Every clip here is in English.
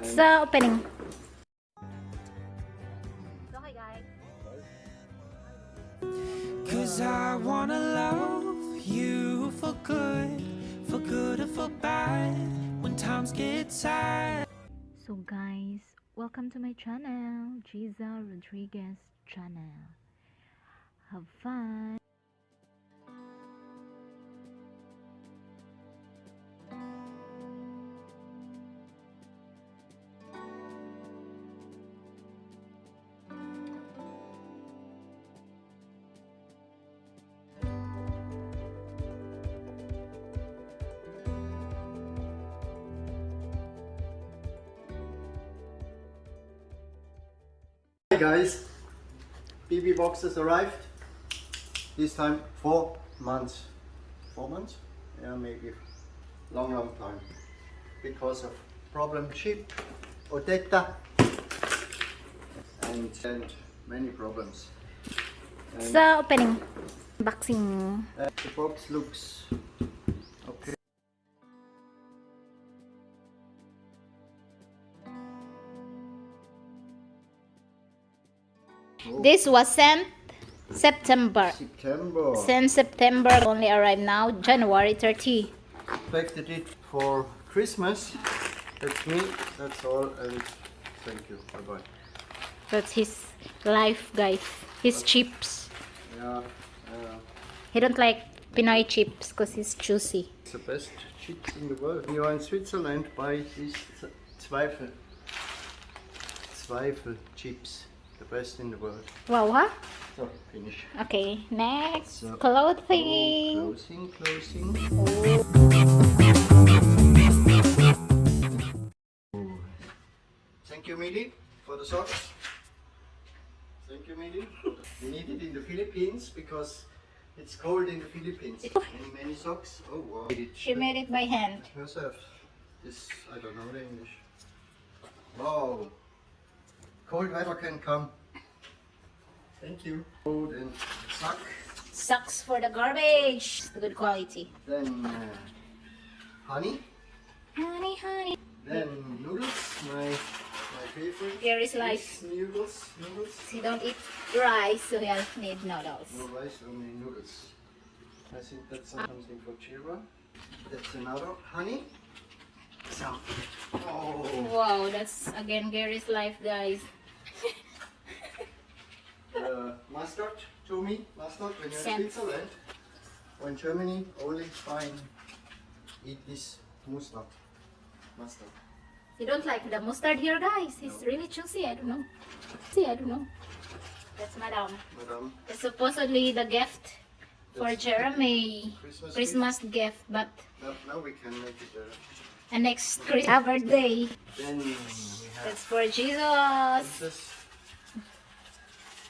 Sa opening. Okay, guys. Cause I wanna love you for good or for bad, when times get sad. So guys, welcome to my channel, Giza Rodriguez channel. Have fun. Hi guys, BB boxes arrived. This time 4 months. 4 months? Yeah, maybe long time. Because of problem ship, Odetta, and many problems. And Sa opening. Boxing. the box looks okay. This was sent September. September. Since September, only arrived now, January 30. Expected it for Christmas. That's me. That's all. And thank you. Bye bye. That's his life, guys. His chips. Yeah. He don't like Pinay chips because he's juicy. It's the best chips in the world. When you are in Switzerland, buy these Zweifel chips. The best in the world. Wow, huh? So, finish. Okay, next. So, Clothing. Closing. Thank you, Mili, for the socks. Thank you, Mili. We need it in the Philippines because it's cold in the Philippines. Many socks. Oh, wow. She made it by hand. Herself. This, I don't know the English. Wow. Cold weather can come. Thank you. Cold and sock. Sucks for the garbage. Good quality. Then honey. Honey. Then noodles. My favorite. Gary's life. Noodles. He don't eat rice, so he'll need noodles. No rice, only noodles. I think that's something for children. That's another honey. So. Oh. Wow, that's again Gary's life, guys. Mustard, Tommy, mustard when you're in Same. Switzerland. Or in Germany, only fine eat this mustard. You don't like the mustard here, guys? It's really juicy. I don't know. That's Madame. It's supposedly the gift for That's Jeremy. Christmas Gift, but now we can make it the next Christmas birthday. then we That's have for Jesus. this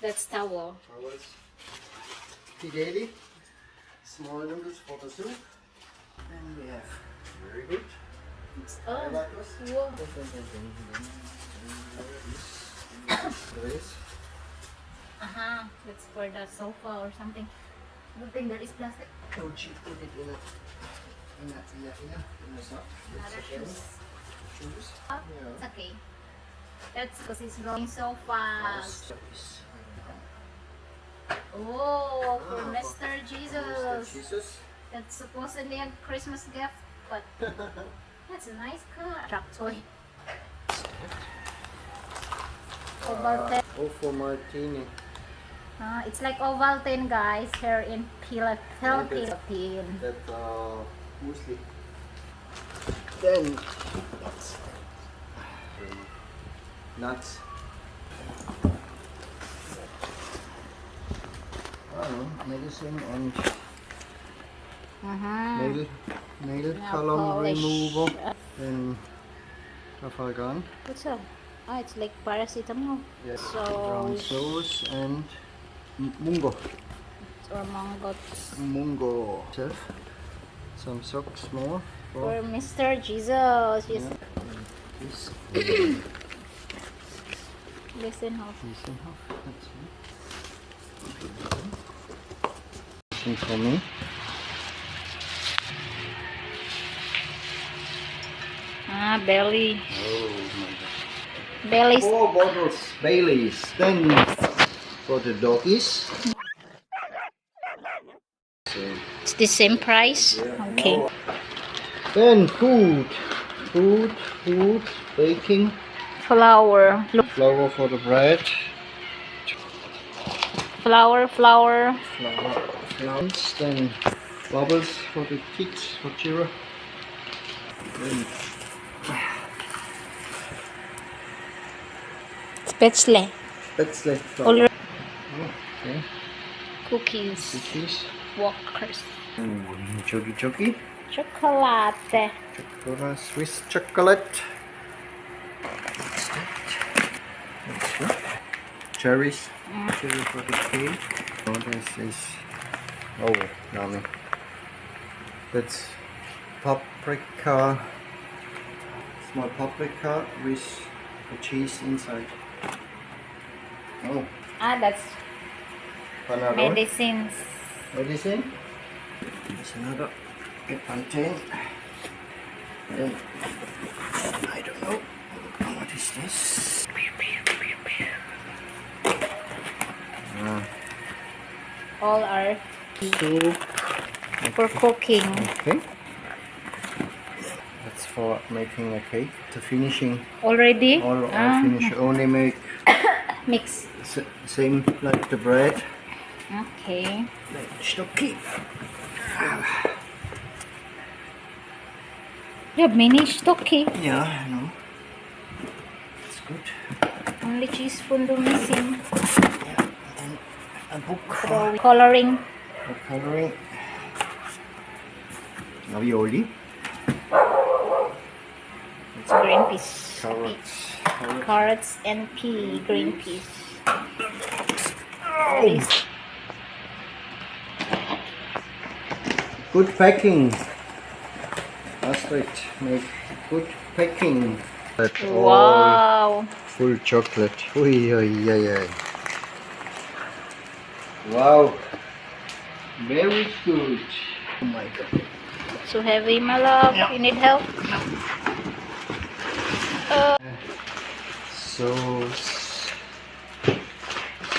That's towel. towels. Fideli, small noodles for the soup. And we have very good. Oh, Lactose. wow. This. That's for the sofa or something. Good thing there is plastic. Don't you put it in a sock. Another It's okay. shoes. Shoes. It's okay. That's because it's going so fast. Oh, for Mr. Mr. Jesus. Jesus. That's supposedly a Christmas gift, but that's a nice car. Truck toy. Ovaltine. Oh, for martini. It's like Ovaltine, guys, here in Philippines. That muesli. Then nuts. Medicine and nail color polish. remover. Then Trafalgar. What's up? It's like paracetamol. Yes. So, Brown sauce and mungo. or mangots. Mungo. Some socks more. For Mr. Jesus. Yes. This. Liesenhoff. Liesenhoff. That's it. Something for me. Ah, belly. Oh my god. Belly. 4 bottles Baileys. Then for the doggies. So, It's the same price. yeah. Okay. No. Then food, baking, Flour. Look, flour for the bread, flour. flour, flowers, then bubbles for the kids, for Chira. Then Spätzle. Spätzle flour. Already. Okay, Cookies. cookies. Walkers. Chocolate. Chocolate. Chocolate, Swiss chocolate. That's good. Cherries. Cherry for the cake. Oh, this is. Oh, yummy. That's paprika. Small paprika with the cheese inside. Oh, Ah, that's Panadol. medicines. Medicine. There's another contain. Then I don't know what is this. Ah, All are soup. for cooking. Okay. That's for making a cake. The finishing. Already? All finish. Only make Mix. same like the bread. Okay. Like stocky. You have mini stocky. Yeah, I know. It's good. Only teaspoon do missing. Yeah. And a book for Coloring. coloring. Ravioli. Green peas. Carrots. Carrots and green peas. Good packing. Astrid, make good packing. All Wow. full chocolate. Ui, ui, ui, ui. Wow. Very good. Oh my god. So heavy, my love. Yeah. You need help?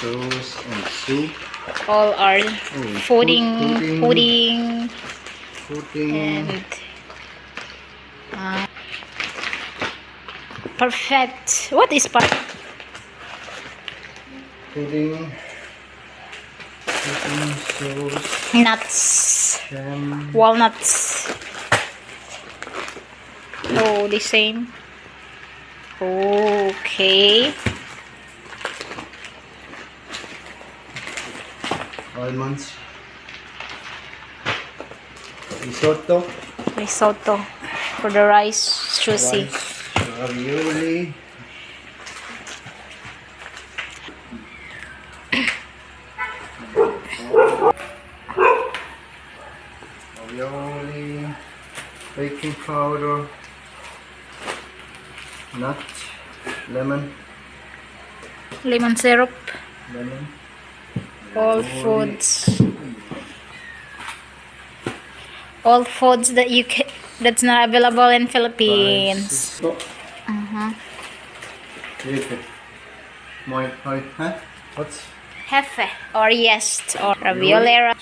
Sauce and soup. All are pudding, pudding. and perfect. What is perfect? Pudding, sauce, Nuts, jam. walnuts. Oh, the same. Okay. Almonds, risotto, Risotto for the rice, sushi. rice, ravioli, baking powder, nut, lemon, Lemon syrup. lemon, All foods. All foods that that's not available in Philippines. Stop. Huh? What's Hefe or yes or ravioli.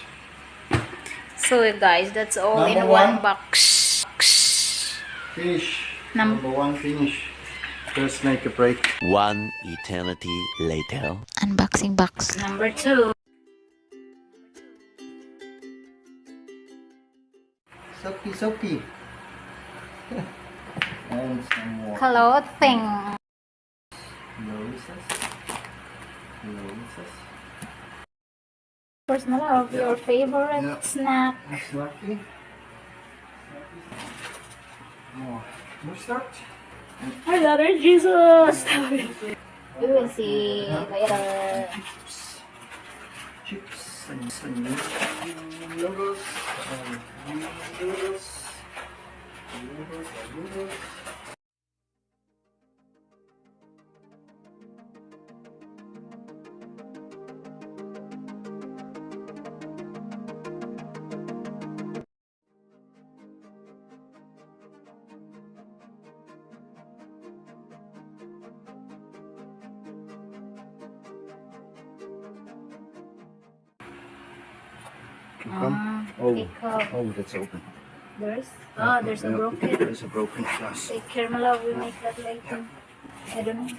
So guys, that's all in Number one one. box. finish? Num- Number 1 finish. Just make a break. One eternity later. Unboxing box. Number 2. Soapy. And some more. Clothing. Roses. First, my love, your favorite Yeah. snack. Snacky. More mustard. My daughter, Jesus. You will see later. Chips and some noodles. Noodles. Come. Oh, okay, cool. oh, that's open. There's a Yeah, broken. There's a broken glass. Take care, my love. We make that later. I don't know.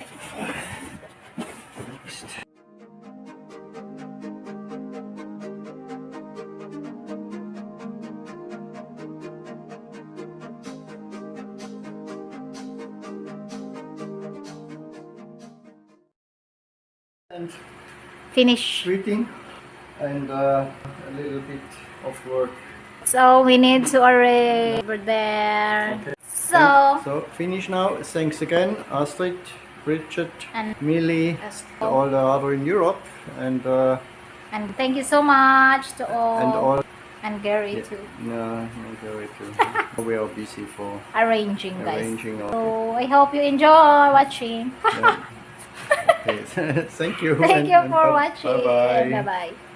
And Finish. greeting and a little bit of work. So we need to arrange over there. Okay. So Finish now. Thanks again, Astrid, Bridget, and Millie, all the other in Europe, and thank you so much to all. all. And Gary too. No, Gary too. We are busy for Arranging, guys. arranging all. So I hope you enjoy watching. Yeah. Okay. Thank you. Thank you for watching. Bye bye. Bye bye.